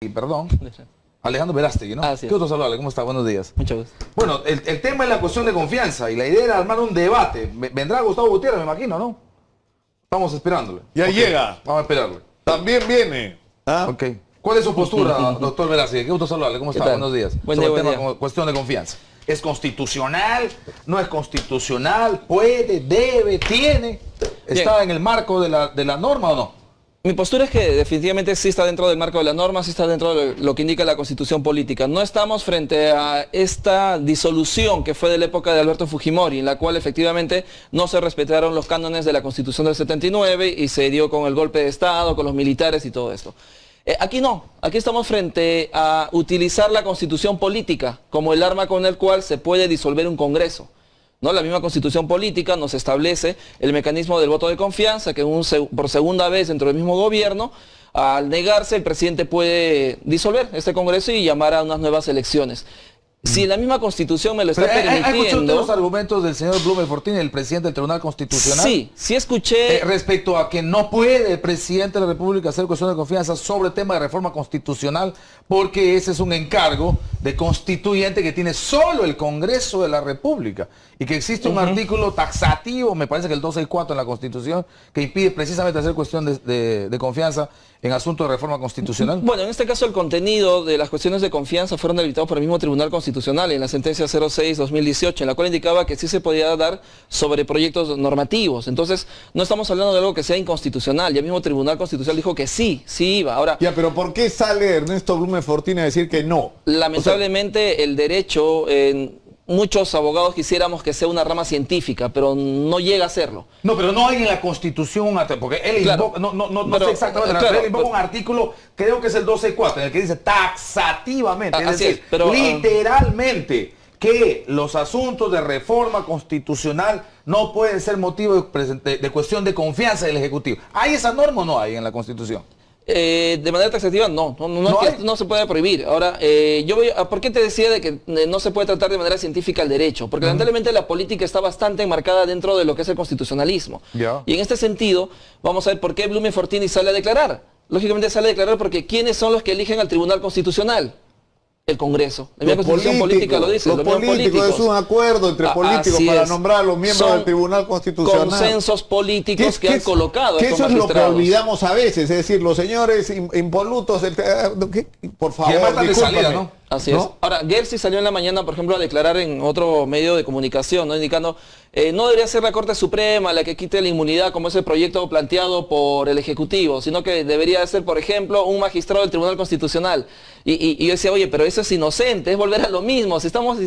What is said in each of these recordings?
Verástegui, perdón. Alejandro Verástegui, ¿no? Así es. Qué gusto saludarle, ¿cómo está? Buenos días. Mucho gusto. Bueno, el tema es la cuestión de confianza y la idea era armar un debate. Vendrá Gustavo Gutiérrez, me imagino, ¿no? Estamos esperándole. Ya llega. Vamos a esperarle. También viene. ¿Ah? Ok. ¿Cuál es su postura, doctor Verástegui? Qué gusto saludarle, ¿cómo está? tal? Buenos días. Buen Sobre día, el buen tema día. cuestión de confianza. ¿Es constitucional? ¿No es constitucional? ¿Puede? ¿Debe? ¿Tiene? ¿Está Bien. en el marco de la norma o no? Mi postura es que definitivamente sí está dentro del marco de la norma, sí está dentro de lo que indica la Constitución política. No estamos frente a esta disolución que fue de la época de Alberto Fujimori, en la cual efectivamente no se respetaron los cánones de la Constitución del 79 y se dio con el golpe de Estado, con los militares y todo esto. Aquí no, aquí estamos frente a utilizar la Constitución política como el arma con el cual se puede disolver un Congreso. ¿No? La misma Constitución política nos establece el mecanismo del voto de confianza, que por segunda vez dentro del mismo gobierno, al negarse, el presidente puede disolver este Congreso y llamar a unas nuevas elecciones. Si la misma Constitución me lo está ¿Ha escuchado usted permitiendo... los argumentos del señor Blume Fortini, el presidente del Tribunal Constitucional? Sí, sí escuché... Respecto a que no puede el presidente de la República hacer cuestión de confianza sobre el tema de reforma constitucional, porque ese es un encargo de constituyente que tiene solo el Congreso de la República, y que existe un artículo taxativo, me parece que el 264 en la Constitución, que impide precisamente hacer cuestión de confianza en asuntos de reforma constitucional. Bueno, en este caso el contenido de las cuestiones de confianza fueron delimitados por el mismo Tribunal Constitucional en la sentencia 06-2018, en la cual indicaba que sí se podía dar sobre proyectos normativos. Entonces, no estamos hablando de algo que sea inconstitucional. Ya el mismo Tribunal Constitucional dijo que sí iba. Ahora, Ya, pero ¿por qué sale Ernesto Blume Fortini a decir que no? lamentablemente el derecho, muchos abogados quisiéramos que sea una rama científica, pero no llega a serlo. No, pero no hay en la Constitución un artículo, porque él Claro. invoca, no Pero, sé exactamente, claro, pero él invoca pero- un artículo, creo que es el 12.4, en el que dice taxativamente, es Así decir, es, pero, literalmente, que los asuntos de reforma constitucional no pueden ser motivo de cuestión de confianza del Ejecutivo. ¿Hay esa norma o no hay en la Constitución? De manera taxativa, no es que no se puede prohibir. Ahora, ¿por qué te decía de que no se puede tratar de manera científica el derecho? Porque lamentablemente la política está bastante enmarcada dentro de lo que es el constitucionalismo. Ya. Y en este sentido, vamos a ver por qué Blume Fortini sale a declarar. Lógicamente sale a declarar porque ¿quiénes son los que eligen al Tribunal Constitucional? El Congreso. La misma Constitución política lo dice. Los políticos, es un acuerdo entre políticos Así para es. nombrar a los miembros Son del Tribunal Constitucional. consensos políticos que han colocado que estos eso es lo que magistrados. olvidamos a veces, es decir, los señores impolutos, por favor, Y además están de discúlpame. salida, ¿no? Así ¿No? es. Ahora, Gersi salió en la mañana, por ejemplo, a declarar en otro medio de comunicación, ¿no? Indicando, no debería ser la Corte Suprema la que quite la inmunidad como es el proyecto planteado por el Ejecutivo, sino que debería ser, por ejemplo, un magistrado del Tribunal Constitucional. Y yo decía, oye, pero eso es inocente, es volver a lo mismo. Si estamos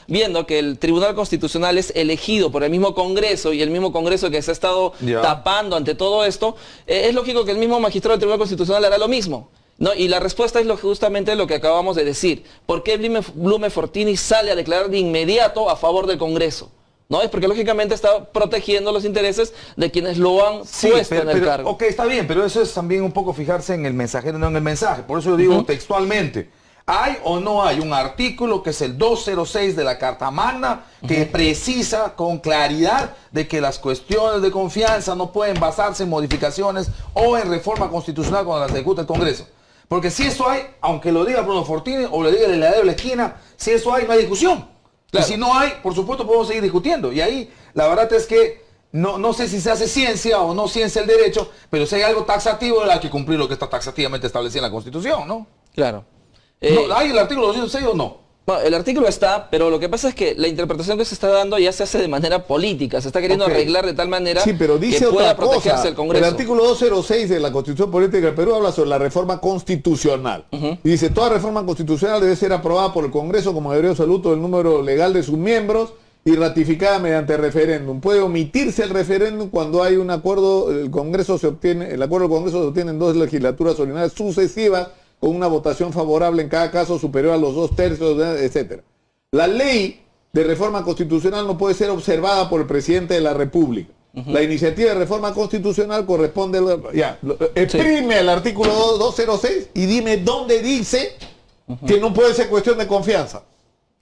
viendo que el Tribunal Constitucional es elegido por el mismo Congreso y el mismo Congreso que se ha estado Ya. tapando ante todo esto, es lógico que el mismo magistrado del Tribunal Constitucional hará lo mismo. No, y la respuesta es justamente lo que acabamos de decir. ¿Por qué Blume Fortini sale a declarar de inmediato a favor del Congreso? No, es porque lógicamente está protegiendo los intereses de quienes lo han puesto en el cargo. Ok, está bien, pero eso es también un poco fijarse en el mensajero, no en el mensaje. Por eso yo digo textualmente, ¿hay o no hay un artículo que es el 206 de la Carta Magna que precisa con claridad de que las cuestiones de confianza no pueden basarse en modificaciones o en reforma constitucional cuando las ejecuta el Congreso? Porque si eso hay, aunque lo diga Bruno Fortini o lo diga el heladero de la esquina, si eso hay, no hay discusión. Claro. Y si no hay, por supuesto podemos seguir discutiendo. Y ahí la verdad es que no sé si se hace ciencia o no ciencia el derecho, pero si hay algo taxativo, hay que cumplir lo que está taxativamente establecido en la Constitución, ¿no? Claro. ¿Hay el artículo 206 o no? Bueno, el artículo está, pero lo que pasa es que la interpretación que se está dando ya se hace de manera política, se está queriendo Ok. arreglar de tal manera Sí, pero dice que pueda otra protegerse cosa. el Congreso. El artículo 206 de la Constitución Política del Perú habla sobre la reforma constitucional. Y dice, toda reforma constitucional debe ser aprobada por el Congreso como mayoría absoluta del número legal de sus miembros y ratificada mediante referéndum. Puede omitirse el referéndum cuando hay un acuerdo, el acuerdo del Congreso se obtiene en 2 legislaturas ordinarias sucesivas con una votación favorable en cada caso superior a los 2/3, etcétera. La ley de reforma constitucional no puede ser observada por el presidente de la República. La iniciativa de reforma constitucional corresponde exprime el artículo 206 y dime dónde dice que no puede ser cuestión de confianza.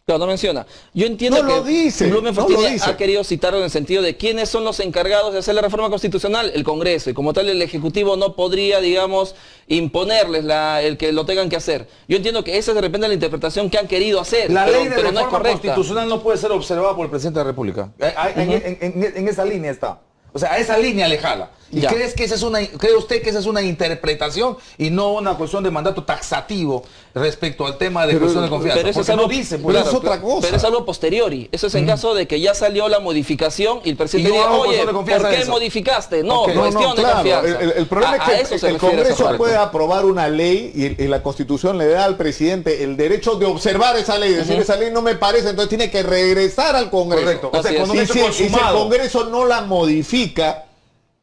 Claro, no menciona. Yo entiendo No que lo dice, Blumenfeld no lo dice. ha querido citarlo en el sentido de quiénes son los encargados de hacer la reforma constitucional, el Congreso, y como tal el Ejecutivo no podría, digamos, imponerles el que lo tengan que hacer. Yo entiendo que esa es de repente la interpretación que han querido hacer, La ley de pero no es reforma correcta. constitucional no puede ser observada por el presidente de la República. En esa línea está. O sea, a esa línea le jala. ¿Y Ya. cree usted que esa es una interpretación y no una cuestión de mandato taxativo respecto al tema de cuestión de confianza? Pero eso es Porque algo, no dice, pero es otra cosa. Pero es algo posteriori. Eso es en caso de que ya salió la modificación y el presidente Y yo diga, hago oye, cuestión de confianza ¿por de qué eso? modificaste? No, Ok. cuestión de claro. confianza. El problema A es que eso se el refiere esa Congreso parte. puede aprobar una ley y la Constitución le da al presidente el derecho de observar esa ley, decir esa ley no me parece, entonces tiene que regresar al Congreso. Correcto. O sea, Así es. cuando un Y hecho si el consumado. Congreso no la modifica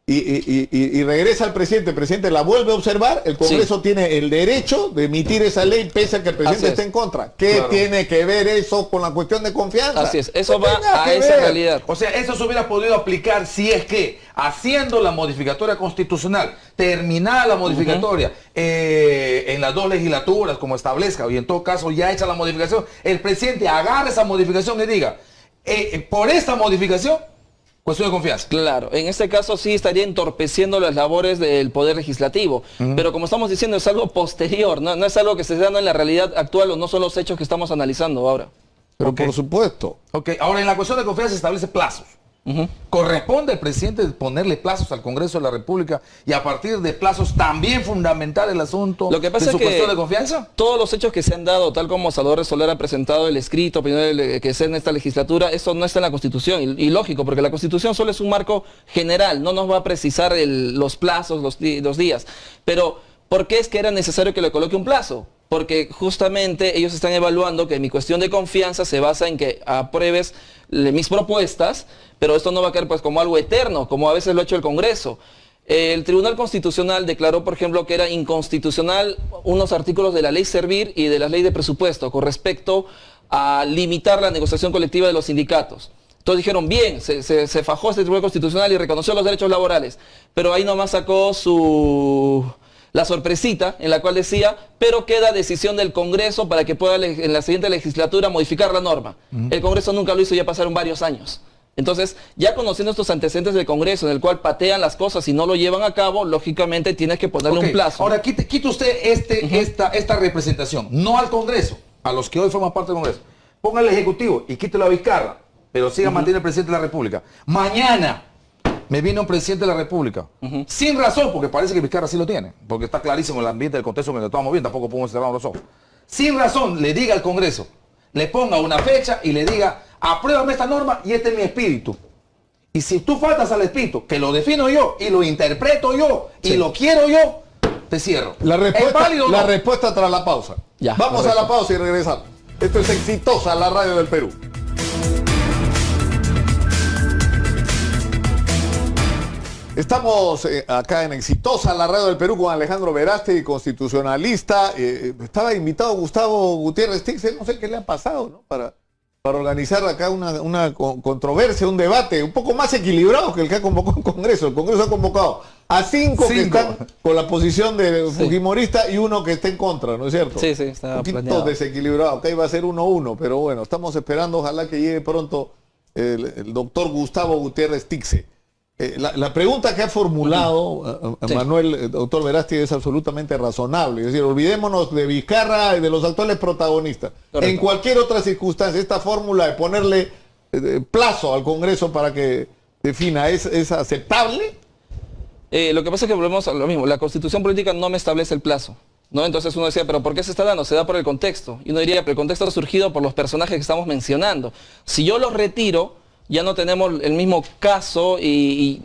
y regresa al presidente, el presidente la vuelve a observar, el Congreso tiene el derecho de emitir esa ley pese a que el presidente Así es. esté en contra. ¿Qué Claro. tiene que ver eso con la cuestión de confianza? Así es, eso No va tiene nada a que esa ver. realidad. O sea, eso se hubiera podido aplicar si es que, haciendo la modificatoria constitucional, terminada la modificatoria en las dos legislaturas, como establezca, y en todo caso ya hecha la modificación, el presidente agarra esa modificación y diga, por esta modificación, cuestión de confianza. Claro, en este caso sí estaría entorpeciendo las labores del Poder Legislativo, pero como estamos diciendo es algo posterior, no es algo que se esté dando en la realidad actual o no son los hechos que estamos analizando ahora. Pero Ok. por supuesto. Ok, ahora en la cuestión de confianza se establece plazos. Corresponde al presidente ponerle plazos al Congreso de la República y a partir de plazos también fundamentar el asunto Lo que pasa de es su que cuestión de confianza. todos los hechos que se han dado, tal como Salvador Soler ha presentado el escrito primero que sea en esta legislatura, eso no está en la Constitución y lógico, porque la Constitución solo es un marco general, no nos va a precisar los plazos, los días. Pero, ¿por qué es que era necesario que le coloque un plazo? Porque justamente ellos están evaluando que mi cuestión de confianza se basa en que apruebes mis propuestas, pero esto no va a caer pues como algo eterno, como a veces lo ha hecho el Congreso. El Tribunal Constitucional declaró, por ejemplo, que era inconstitucional unos artículos de la Ley Servir y de la Ley de Presupuesto con respecto a limitar la negociación colectiva de los sindicatos. Entonces dijeron, bien, se fajó este Tribunal Constitucional y reconoció los derechos laborales, pero ahí nomás sacó la sorpresita en la cual decía, pero queda decisión del Congreso para que pueda en la siguiente legislatura modificar la norma. El Congreso nunca lo hizo, ya pasaron varios años. Entonces, ya conociendo estos antecedentes del Congreso, en el cual patean las cosas y no lo llevan a cabo, lógicamente tienes que ponerle Ok, un plazo. Ahora, quite usted esta representación, no al Congreso, a los que hoy forman parte del Congreso. Ponga al Ejecutivo y quítelo a Vizcarra, pero siga manteniendo el presidente de la República. Mañana me viene un presidente de la República, sin razón, porque parece que Vizcarra sí lo tiene, porque está clarísimo el ambiente del contexto en el que estamos viendo, tampoco podemos cerrar los ojos. Sin razón, le diga al Congreso, le ponga una fecha y le diga, apruébame esta norma y este es mi espíritu. Y si tú faltas al espíritu, que lo defino yo y lo interpreto yo y lo quiero yo, te cierro. La respuesta, ¿Es válido o no? la respuesta tras la pausa. Ya, Vamos a la pausa y regresamos. Esto es Exitosa, la radio del Perú. Estamos acá en Exitosa, la radio del Perú, con Alejandro Verástegui, constitucionalista. Estaba invitado Gustavo Gutiérrez Tixe, no sé qué le ha pasado, ¿no? Para organizar acá una controversia, un debate un poco más equilibrado que el que ha convocado el Congreso. El Congreso ha convocado a cinco que están con la posición de fujimorista y uno que está en contra, ¿no es cierto? Sí, está un poquito planeado. desequilibrado. Acá iba a ser 1-1, pero bueno, estamos esperando, ojalá que llegue pronto el doctor Gustavo Gutiérrez Tixe. La pregunta que ha formulado Sí. Manuel, el doctor Verástegui, es absolutamente razonable. Es decir, olvidémonos de Vizcarra y de los actuales protagonistas. Correcto. En cualquier otra circunstancia, esta fórmula de ponerle plazo al Congreso para que defina, ¿es aceptable? Lo que pasa es que volvemos a lo mismo. La Constitución política no me establece el plazo, ¿no? Entonces uno decía, ¿pero por qué se está dando? Se da por el contexto. Y uno diría, pero el contexto ha surgido por los personajes que estamos mencionando. Si yo los retiro, ya no tenemos el mismo caso y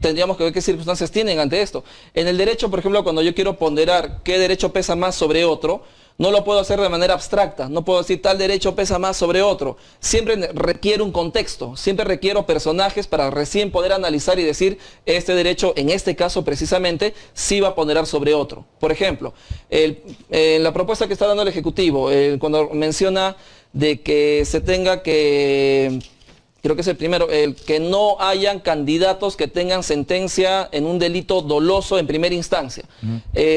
tendríamos que ver qué circunstancias tienen ante esto. En el derecho, por ejemplo, cuando yo quiero ponderar qué derecho pesa más sobre otro, no lo puedo hacer de manera abstracta. No puedo decir tal derecho pesa más sobre otro. Siempre requiere un contexto. Siempre requiero personajes para recién poder analizar y decir este derecho, en este caso precisamente, sí va a ponderar sobre otro. Por ejemplo, la propuesta que está dando el Ejecutivo, cuando menciona de que se tenga que... Creo que es el primero, el que no hayan candidatos que tengan sentencia en un delito doloso en primera instancia.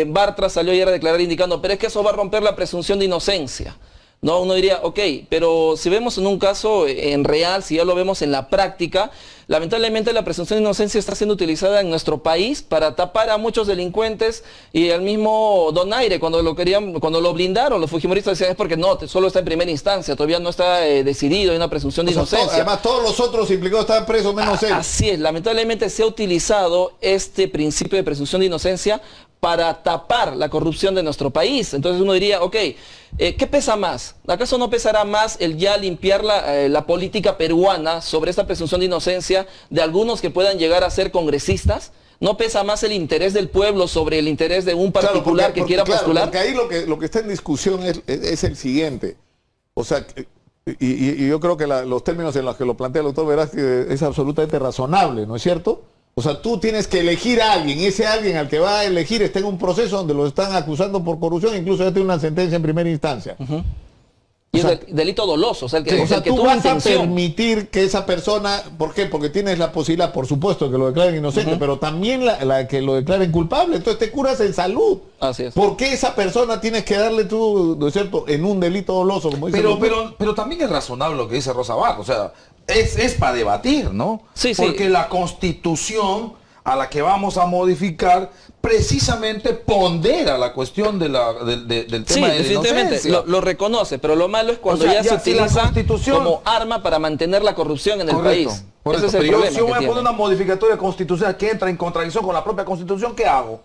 Bartra salió ayer a declarar indicando, pero es que eso va a romper la presunción de inocencia. No, uno diría, ok, pero si vemos en un caso en real, si ya lo vemos en la práctica, lamentablemente la presunción de inocencia está siendo utilizada en nuestro país para tapar a muchos delincuentes, y el mismo Donaire, cuando lo blindaron, los fujimoristas decían, es porque no, solo está en primera instancia, todavía no está decidido, hay una presunción de inocencia. Además, todos los otros implicados estaban presos menos él. Así es, lamentablemente se ha utilizado este principio de presunción de inocencia para tapar la corrupción de nuestro país. Entonces uno diría, ok, ¿qué pesa más? ¿Acaso no pesará más el ya limpiar la política peruana sobre esta presunción de inocencia de algunos que puedan llegar a ser congresistas? ¿No pesa más el interés del pueblo sobre el interés de un particular que quiera postular? Porque ahí lo que está en discusión es el siguiente. O sea, y yo creo que los términos en los que lo plantea el doctor Velázquez es absolutamente razonable, ¿no es cierto? O sea, tú tienes que elegir a alguien, y ese alguien al que va a elegir está en un proceso donde lo están acusando por corrupción, incluso ya tiene una sentencia en primera instancia. Y es delito doloso, o sea, que tú tuvo vas a intención. permitir que esa persona, ¿por qué? Porque tienes la posibilidad, por supuesto, que lo declaren inocente, pero también la que lo declaren culpable. Entonces te curas en salud. Así es. ¿Por qué esa persona tienes que darle tú, ¿no es cierto?, en un delito doloso, como dice pero también es razonable lo que dice Rosa Barro, o sea, es para debatir, ¿no? Sí, porque la Constitución a la que vamos a modificar precisamente pondera la cuestión del tema de la definitivamente lo reconoce, pero lo malo es cuando ya se utiliza como arma para mantener la corrupción en el país. Correcto. Ese es el Pero problema si yo voy a que poner tiene. una modificatoria constitucional que entra en contradicción con la propia Constitución, ¿qué hago?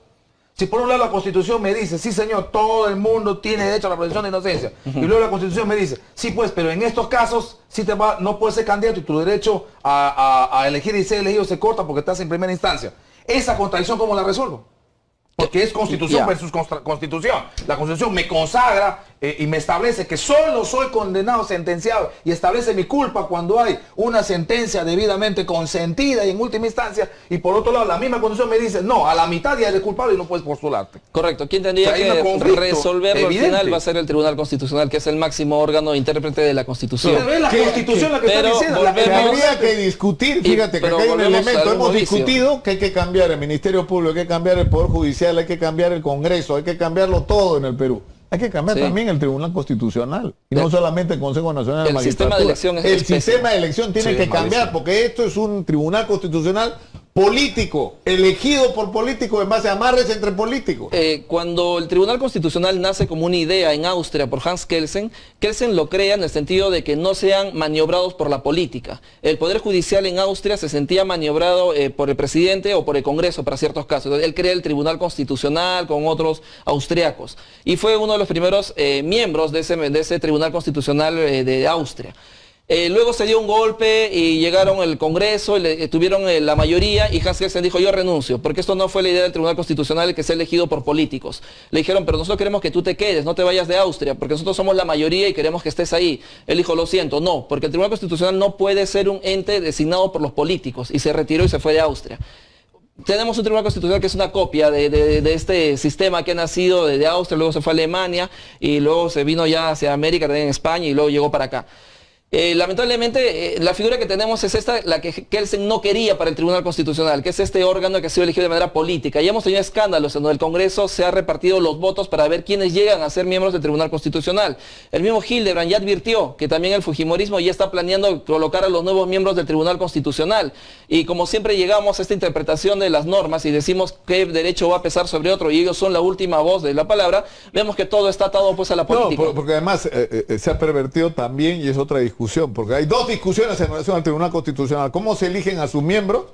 Si por un lado la Constitución me dice, sí señor, todo el mundo tiene derecho a la presunción de inocencia, y luego la Constitución me dice, sí pues, pero en estos casos sí no puedes ser candidato y tu derecho a elegir y ser elegido se corta porque estás en primera instancia. Esa contradicción, ¿cómo la resuelvo? Porque es Constitución versus Constitución. La Constitución me consagra y me establece que solo soy condenado, sentenciado, y establece mi culpa cuando hay una sentencia debidamente consentida y en última instancia, y por otro lado la misma Constitución me dice, no, a la mitad ya eres culpable y no puedes postularte. Correcto. ¿Quién tendría que resolverlo al final? Va a ser el Tribunal Constitucional, que es el máximo órgano intérprete de la Constitución. Pero es la Constitución la que está diciendo. Que habría que discutir, fíjate que acá hay un elemento, hemos discutido que hay que cambiar el Ministerio Público, hay que cambiar el Poder Judicial, hay que cambiar el Congreso, hay que cambiarlo todo en el Perú. Hay que cambiar también el Tribunal Constitucional, y no solamente el Consejo Nacional de Magistratura. Sistema de elección el sistema de elección tiene que cambiar, porque esto es un Tribunal Constitucional político, elegido por políticos en base a amarres entre políticos. Cuando el Tribunal Constitucional nace como una idea en Austria por Hans Kelsen, Kelsen lo crea en el sentido de que no sean maniobrados por la política. El Poder Judicial en Austria se sentía maniobrado por el presidente o por el Congreso para ciertos casos. Entonces, él crea el Tribunal Constitucional con otros austriacos y fue uno de los primeros miembros de ese Tribunal Constitucional de Austria. Luego se dio un golpe y llegaron el Congreso, y tuvieron la mayoría, y Hans Kelsen dijo, yo renuncio, porque esto no fue la idea del Tribunal Constitucional, que sea elegido por políticos. Le dijeron, pero nosotros queremos que tú te quedes, no te vayas de Austria, porque nosotros somos la mayoría y queremos que estés ahí. Él dijo, lo siento, no, porque el Tribunal Constitucional no puede ser un ente designado por los políticos, y se retiró y se fue de Austria. Tenemos un Tribunal Constitucional que es una copia de este sistema que ha nacido de Austria, luego se fue a Alemania, y luego se vino ya hacia América, también en España, y luego llegó para acá. Lamentablemente, la figura que tenemos es esta, la que Kelsen no quería para el Tribunal Constitucional, que es este órgano que ha sido elegido de manera política. Y hemos tenido escándalos en donde el Congreso se ha repartido los votos para ver quiénes llegan a ser miembros del Tribunal Constitucional. El mismo Hildebrand ya advirtió que también el fujimorismo ya está planeando colocar a los nuevos miembros del Tribunal Constitucional. Y como siempre llegamos a esta interpretación de las normas y decimos qué derecho va a pesar sobre otro y ellos son la última voz de la palabra, vemos que todo está atado pues a la política. No, porque además se ha pervertido también, y es otra discusión, porque hay dos discusiones en relación al Tribunal Constitucional: cómo se eligen a sus miembros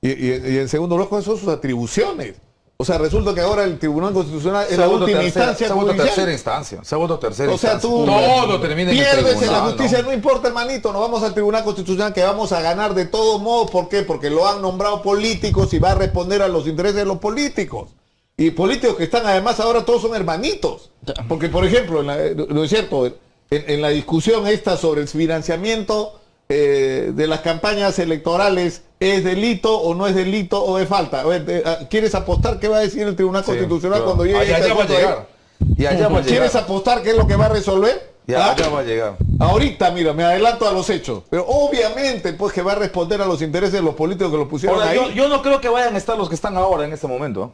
y en segundo lugar, cuáles son sus atribuciones. O sea, resulta que ahora el Tribunal Constitucional es la última instancia judicial. Tercera instancia. Se votó tercera instancia. O sea, tú todo termina en el pierdes tribunal, en la justicia, no importa, hermanito, nos vamos al Tribunal Constitucional, que vamos a ganar de todos modos. ¿Por qué? Porque lo han nombrado políticos y va a responder a los intereses de los políticos. Y políticos que están además ahora todos son hermanitos. Porque, por ejemplo, no es cierto, en la discusión esta sobre el financiamiento de las campañas electorales, ¿es delito o no es delito o es falta? A ver, ¿quieres apostar qué va a decir el Tribunal Constitucional cuando llegue? Allá va a llegar. Y allá va a llegar. ¿Quieres apostar qué es lo que va a resolver? Ya va a llegar. Ahorita, mira, me adelanto a los hechos. Pero obviamente, pues, que va a responder a los intereses de los políticos que lo pusieron Ahora, ahí. yo no creo que vayan a estar los que están ahora en este momento,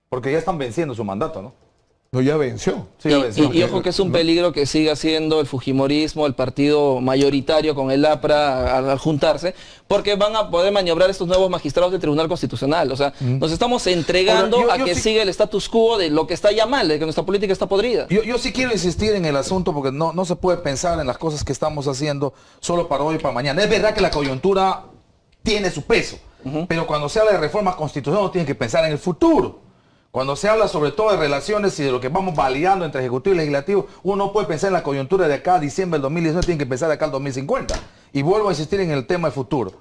porque ya están venciendo su mandato, ¿no? No, ya venció. Sí, ya venció. Y ojo que es un peligro que siga siendo el fujimorismo, el partido mayoritario con el APRA al juntarse, porque van a poder maniobrar estos nuevos magistrados del Tribunal Constitucional. O sea, nos estamos entregando Ahora, a que siga el status quo de lo que está ya mal, de que nuestra política está podrida. Yo sí quiero insistir en el asunto porque no se puede pensar en las cosas que estamos haciendo solo para hoy y para mañana. Es verdad que la coyuntura tiene su peso, pero cuando se habla de reforma constitucional uno tiene que pensar en el futuro. Cuando se habla sobre todo de relaciones y de lo que vamos validando entre Ejecutivo y Legislativo, uno no puede pensar en la coyuntura de acá a diciembre del 2019, tiene que pensar de acá al 2050. Y vuelvo a insistir en el tema del futuro.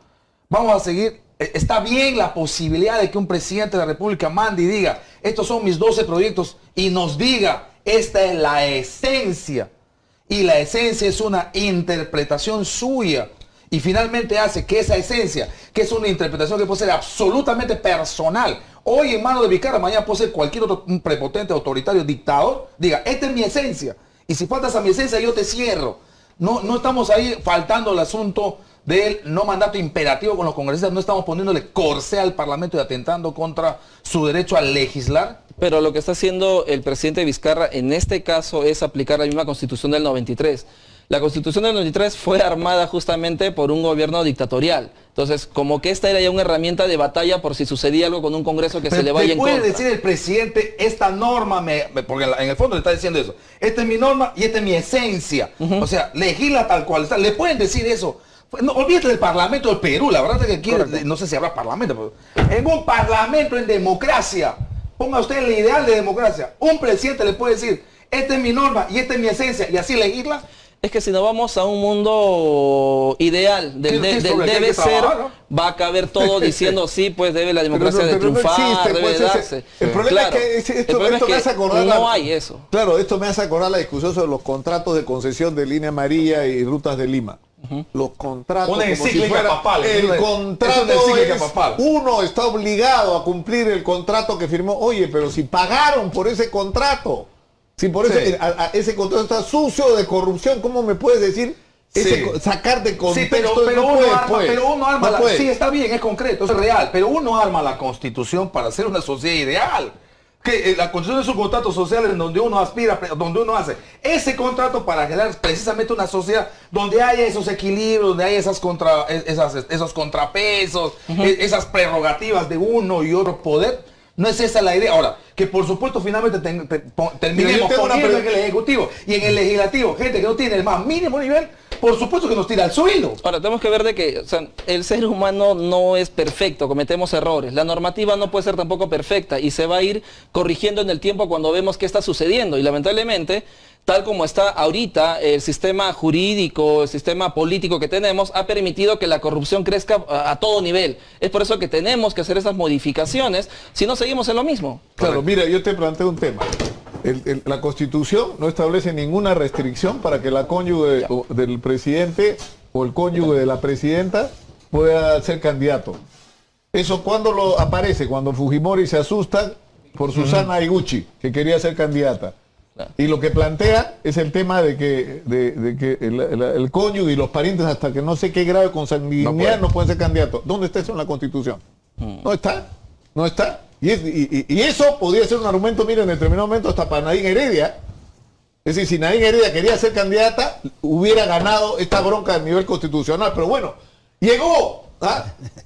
Vamos a seguir. Está bien la posibilidad de que un presidente de la República mande y diga, estos son mis 12 proyectos, y nos diga, esta es la esencia. Y la esencia es una interpretación suya. Y finalmente hace que esa esencia, que es una interpretación que puede ser absolutamente personal, hoy en manos de Vizcarra, mañana puede ser cualquier otro un prepotente, autoritario, dictador, diga, esta es mi esencia. Y si faltas a mi esencia, yo te cierro. No estamos ahí faltando el asunto del no mandato imperativo con los congresistas, no estamos poniéndole corsé al Parlamento y atentando contra su derecho a legislar. Pero lo que está haciendo el presidente Vizcarra en este caso es aplicar la misma Constitución del 93. La Constitución del 93 fue armada justamente por un gobierno dictatorial. Entonces, como que esta era ya una herramienta de batalla por si sucedía algo con un Congreso que se le vaya en contra. ¿Puede decir el presidente, esta norma, porque en el fondo le está diciendo eso, esta es mi norma y esta es mi esencia? O sea, legisla tal cual está. ¿Le pueden decir eso? No, olvídate del Parlamento del Perú, la verdad es que quiere, no sé si habrá Parlamento, pero en un Parlamento en democracia, ponga usted el ideal de democracia, un presidente le puede decir, esta es mi norma y esta es mi esencia, y así legisla. Es que si nos vamos a un mundo ideal del debe ser, ¿no? Va a caber todo diciendo sí, pues debe la democracia de triunfar, no existe, debe pues, darse. El problema es que esto me hace acordar no hay eso. Claro, esto me hace acordar la discusión sobre los contratos de concesión de línea amarilla y rutas de Lima. Los contratos, una encíclica como si fuera papal. El contrato papal. Uno está obligado a cumplir el contrato que firmó. Oye, pero si pagaron por ese contrato. Si por eso ese contrato está sucio de corrupción, ¿cómo me puedes decir sacar de contexto? Sí, pero uno arma sí, está bien, es concreto, es real, pero uno arma la Constitución para hacer una sociedad ideal. Que la Constitución es un contrato social en donde uno aspira, donde uno hace ese contrato para generar precisamente una sociedad donde haya esos equilibrios, donde haya esos contrapesos, esas prerrogativas de uno y otro poder. No es esa la idea. Ahora, que por supuesto finalmente terminemos poniendo en el Ejecutivo y en el Legislativo gente que no tiene el más mínimo nivel, por supuesto que nos tira al suelo. Ahora, tenemos que ver de que el ser humano no es perfecto, cometemos errores. La normativa no puede ser tampoco perfecta y se va a ir corrigiendo en el tiempo cuando vemos qué está sucediendo. Y lamentablemente, tal como está ahorita, el sistema jurídico, el sistema político que tenemos, ha permitido que la corrupción crezca a todo nivel. Es por eso que tenemos que hacer esas modificaciones, si no seguimos en lo mismo. Claro, mira, yo te planteo un tema. La Constitución no establece ninguna restricción para que la cónyuge del presidente o el cónyuge de la presidenta pueda ser candidato. ¿Eso cuándo lo aparece? Cuando Fujimori se asusta por Susana Higuchi, que quería ser candidata. Y lo que plantea es el tema de que el cónyuge y los parientes hasta que no sé qué grado de consanguinidad no pueden ser candidatos. ¿Dónde está eso en la Constitución? No está, no está. Y eso podría ser un argumento, mira, en determinado momento hasta para Nadine Heredia. Es decir, si Nadine Heredia quería ser candidata, hubiera ganado esta bronca a nivel constitucional. Pero bueno, llegó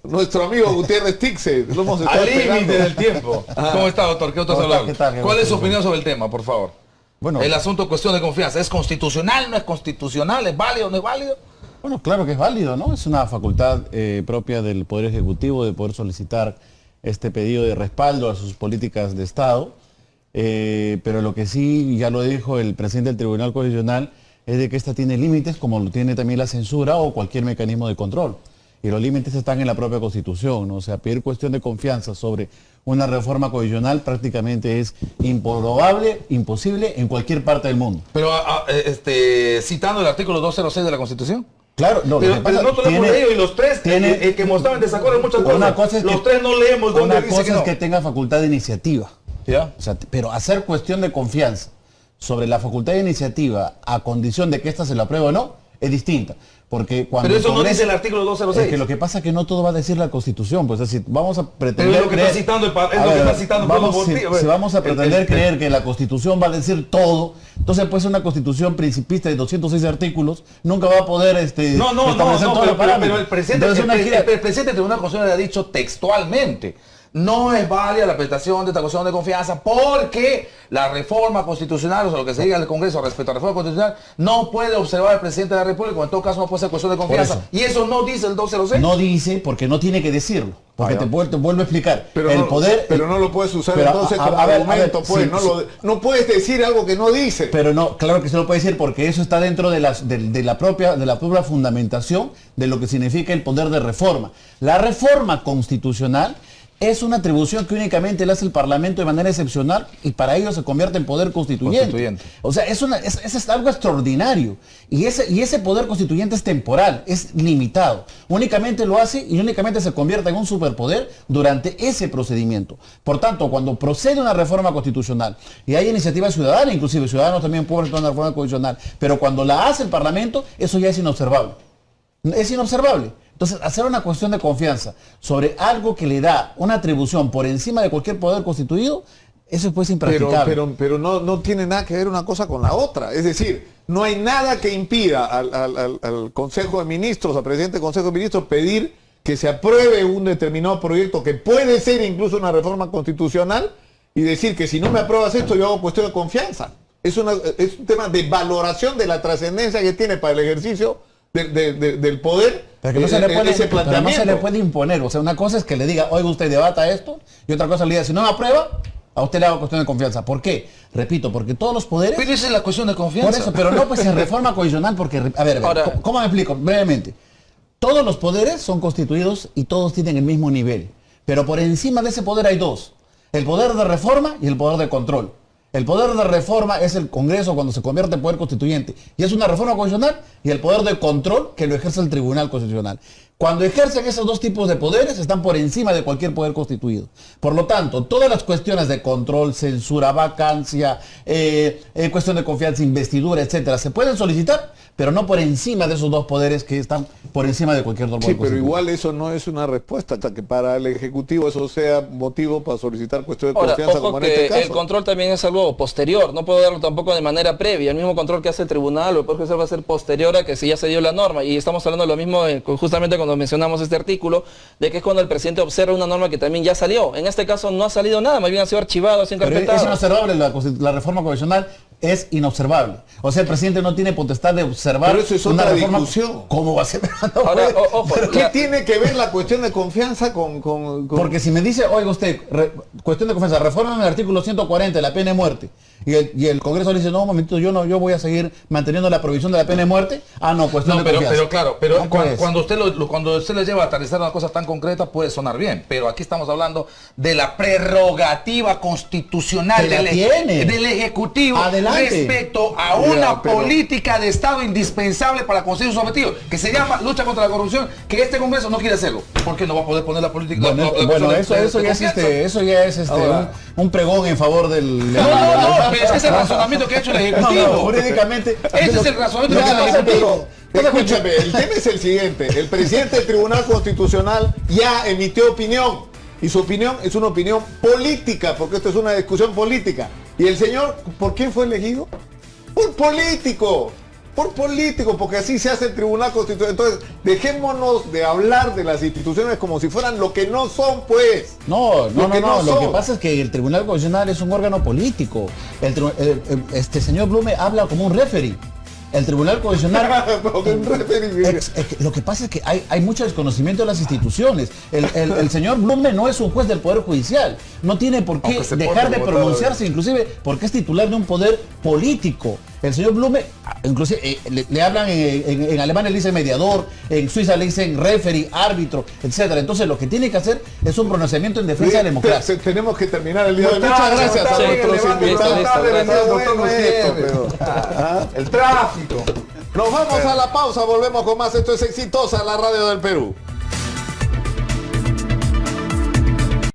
nuestro amigo Gutiérrez Tixe. Lo hemos estado al límite esperando. del tiempo. ¿Cómo está, doctor? ¿Qué otros hablando? ¿Cuál es su opinión sobre el tema, por favor? Bueno, el asunto cuestión de confianza. ¿Es constitucional? ¿No es constitucional? ¿Es válido? ¿No es válido? bueno, claro que es válido, ¿no? Es una facultad propia del Poder Ejecutivo de poder solicitar este pedido de respaldo a sus políticas de Estado. Pero lo que sí, ya lo dijo el presidente del Tribunal Constitucional, es de que esta tiene límites, como lo tiene también la censura o cualquier mecanismo de control. Y los límites están en la propia Constitución, ¿no? O sea, pedir cuestión de confianza sobre una reforma constitucional prácticamente es improbable, imposible en cualquier parte del mundo. Pero citando el artículo 206 de la Constitución. Claro, no, pero nosotros lo hemos leído y los tres que mostraban desacuerdo en muchas cosas, los tres no leemos donde dice que no. Una cosa es que tenga facultad de iniciativa. ¿Ya? O sea, pero hacer cuestión de confianza sobre la facultad de iniciativa a condición de que ésta se la apruebe o no, es distinta. Porque cuando Pero eso el no Congreso- dice el artículo 206. Es que lo que pasa es que no todo va a decir la Constitución, pues es decir, vamos a pretender Pero es lo que está citando si vamos a pretender creer que la Constitución va a decir todo, entonces puede ser una Constitución principista de 206 artículos, nunca va a poder establecer todos los parámetros. pero el presidente, Entonces, el presidente del Tribunal Constitucional ha dicho textualmente: no es válida la prestación de esta cuestión de confianza porque la reforma constitucional, o sea, lo que se diga en el Congreso respecto a la reforma constitucional, no puede observar el presidente de la República, o en todo caso no puede ser cuestión de confianza. Y eso no dice el 206. No dice porque no tiene que decirlo. Porque te vuelvo a explicar. Pero el no, poder. pero no lo puedes usar pero entonces como a ver, argumento, pues. sí, No puedes decir algo que no dice. Pero no, claro que se lo puede decir porque eso está dentro de la propia fundamentación de lo que significa el poder de reforma. La reforma constitucional es una atribución que únicamente le hace el Parlamento de manera excepcional y para ello se convierte en poder constituyente. O sea, es algo extraordinario. Y ese poder constituyente es temporal, es limitado. Únicamente lo hace y únicamente se convierte en un superpoder durante ese procedimiento. Por tanto, cuando procede una reforma constitucional y hay iniciativa ciudadana, inclusive ciudadanos también pueden presentar una reforma constitucional, pero cuando la hace el Parlamento, eso ya es inobservable. Es inobservable. Entonces, hacer una cuestión de confianza sobre algo que le da una atribución por encima de cualquier poder constituido, eso es impracticable. Pero no tiene nada que ver una cosa con la otra. Es decir, no hay nada que impida al Consejo de Ministros, al presidente del Consejo de Ministros, pedir que se apruebe un determinado proyecto que puede ser incluso una reforma constitucional y decir que si no me apruebas esto, yo hago cuestión de confianza. Es un tema de valoración de la trascendencia que tiene para el ejercicio del poder. Pero que no se le puede imponer. O sea, una cosa es que le diga, oiga, usted debata esto, y otra cosa le diga, si no me aprueba, a usted le hago cuestión de confianza. ¿Por qué? Repito, porque todos los poderes... Pero esa es la cuestión de confianza. Por eso, pero no pues en reforma constitucional, porque... A ver, ahora, ¿cómo me explico? Brevemente. Todos los poderes son constituidos y todos tienen el mismo nivel. Pero por encima de ese poder hay dos. El poder de reforma y el poder de control. El poder de reforma es el Congreso cuando se convierte en poder constituyente y es una reforma constitucional, y el poder de control que lo ejerce el Tribunal Constitucional. Cuando ejercen esos dos tipos de poderes están por encima de cualquier poder constituido. Por lo tanto, todas las cuestiones de control, censura, vacancia, cuestión de confianza, investidura, etcétera, se pueden solicitar, pero no por encima de esos dos poderes que están por encima de cualquier otro poder constituido. Pero igual constituido. eso no es una respuesta, hasta que para el Ejecutivo eso sea motivo para solicitar cuestión de confianza, ojo, como en que este caso. el control también es algo posterior, no puedo darlo tampoco de manera previa. El mismo control que hace el tribunal o el poder judicial va a ser posterior a que si ya se dio la norma, y estamos hablando de lo mismo justamente cuando mencionamos este artículo, de que es cuando el presidente observa una norma que también ya salió. En este caso no ha salido nada, más bien ha sido archivado, ha sido encarpetado. Es inobservable, la reforma constitucional es inobservable. O sea, el presidente no tiene potestad de observar. Pero eso es una otra reforma. discusión. ¿Cómo va a ser? No, ahora, ojo, ¿qué tiene que ver la cuestión de confianza con... Porque si me dice, oiga usted, cuestión de confianza, reforma en el artículo 140 de la pena de muerte, y el Congreso le dice, no, un momentito, yo voy a seguir manteniendo la provisión de la pena de muerte. Ah, no, cuestión de confianza. Pero claro, pero no, cuando usted le lleva a aterrizar una cosa tan concreta puede sonar bien, pero aquí estamos hablando de la prerrogativa constitucional del Ejecutivo. Adelante. Respecto a una política de Estado indispensable para conseguir sus objetivos, que se llama lucha contra la corrupción, que este Congreso no quiere hacerlo, porque no va a poder poner la política. Eso ya es un pregón en favor del... No, pero ese es el razonamiento que ha hecho el Ejecutivo. jurídicamente... Ese es el razonamiento que ha hecho el Ejecutivo. Escúchame, el tema es el siguiente. El presidente del Tribunal Constitucional ya emitió opinión. Y su opinión es una opinión política, porque esto es una discusión política. Y el señor, ¿por quién fue elegido? Por político. Por político, porque así se hace el Tribunal Constitucional. Entonces, dejémonos de hablar de las instituciones como si fueran lo que no son, pues. No. Lo que pasa es que el Tribunal Constitucional es un órgano político. Este señor Blume habla como un referee. El Tribunal Constitucional... lo que pasa es que hay mucho desconocimiento de las instituciones. El señor Blume no es un juez del Poder Judicial. No tiene por qué dejar de pronunciarse, inclusive porque es titular de un poder político. El señor Blume, inclusive le hablan en Alemania, le dicen mediador, en Suiza le dicen referee, árbitro, etcétera. Entonces lo que tiene que hacer es un pronunciamiento en defensa de la democracia. Tenemos que terminar el día de hoy. Muchas gracias a nuestros invitados. El tráfico. Nos vamos a la pausa, volvemos con más. Esto es Exitosa, la radio del Perú.